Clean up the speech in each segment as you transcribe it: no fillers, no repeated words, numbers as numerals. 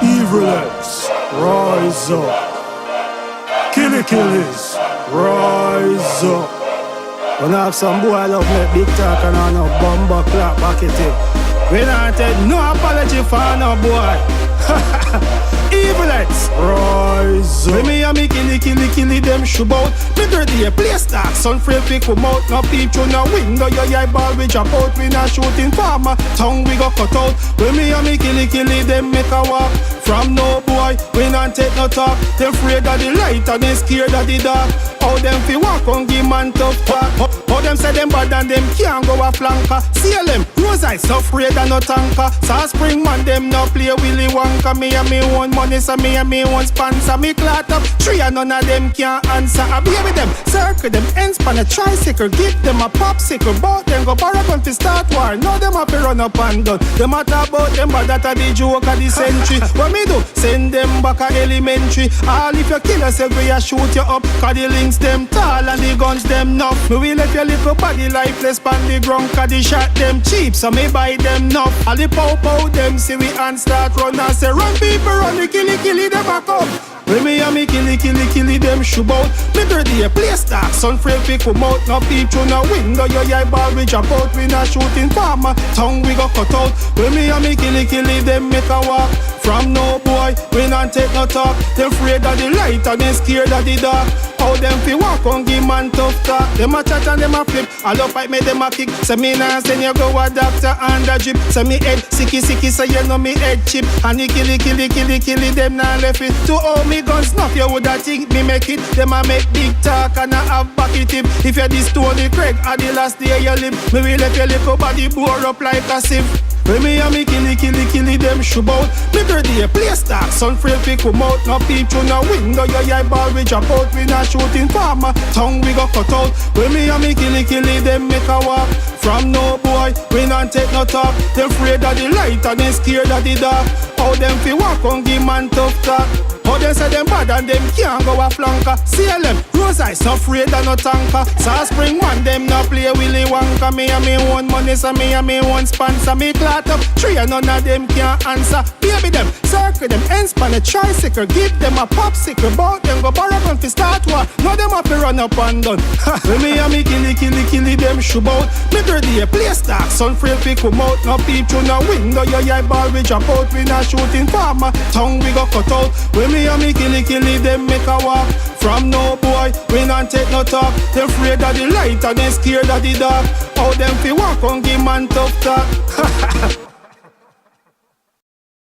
Evilets, rise up. Killies, rise up. When I have some boy love make big talk and I no bomber clap back at it. When I take no apology for no boy. Evilets, rise up. When me and me killy them shoot out. Me dirty a play stack, sun free fi come out. No peep through no window, your eyeball we drop out. We not shooting farmer, tongue we go cut out. When me and me killy them make a walk. From no boy, we not take no talk. They afraid of the light and they scared of the dark. How them fi walk on give man tough talk. How them say them bad and them can't go a flanker. See them, rose eyes so afraid of no tanker. South Spring man them no play Willy Wonka. Me and me own money so me and me own sponsor. Me clot up, three and none of them can't answer. I be with them, circle them, ends pan a tricycle. Give them a popsicle, bout them go borrow gun fi start war. Now them have to run up and down. Them a talk about them but that a the joke of the century. What me do? Send them back a elementary. All if you kill yourself we a shoot you up. Cause the links them tall and the guns them nuff. Me will let your little body lifeless pan the ground. Cause the shot them cheap so me buy them nuff. All the pow them see we and start run and say run people run the killy them back up. When me and me killy them shoot out. Me dirty a play stack, sun free fi come out. No peep through no window, your eyeball we drop out. We not shooting farmer, tongue we go cut out. When me and me killy them make a walk. From no boy, we not take no talk. They afraid of the light and they scared of the dark. How them fi walk on give man tough talk. Them a chat and them a flip. All up fight me them a kick. Say me nah send you go a doctor and a drip. Say me head sicky so you know me head chip. And the killy them nah left it. To all me guns snuff you woulda think me make it. Them a make big talk and a have bucket tip. If you this Tony Craig at the last day you live, me will let your little body bore up like a sieve. When me and me killy them shoot out. Me dirty a play stack, sun free fi come out. No peep through no window, your eyeball we drop out. We not shooting farmer, tongue we go cut out. When me and me killy them make a walk. From no boy, we not take no talk. They afraid of the light and they scared of the dark. How them fi walk on give man tough talk. How they say them bad and them can't go a flanker. See them, rose eyes so afraid of no tanker. South Spring man them no play Willy Wonka. Me and me own money so me and me own sponsor. Me clot up, three and none of them can't answer. Baby them, circle them, ends pan a tricycle. Give them a popsicle, bout them go borrow gun fi start war. Now them have to run up and down. When me and me killy them shoot out. Me dirty a play stack, sun free fi come out. No peep through no window, your eyeball we drop out. We not shooting farmer, tongue we go cut out. When me and me killy them make a walk. From no boy, we not take no talk. They afraid of the light and they scared of the dark. How them fi walk on give man tough talk.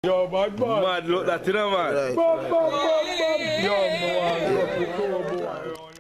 Yo, bad boy. Mad look that, you know, man. Right. Yo, boy.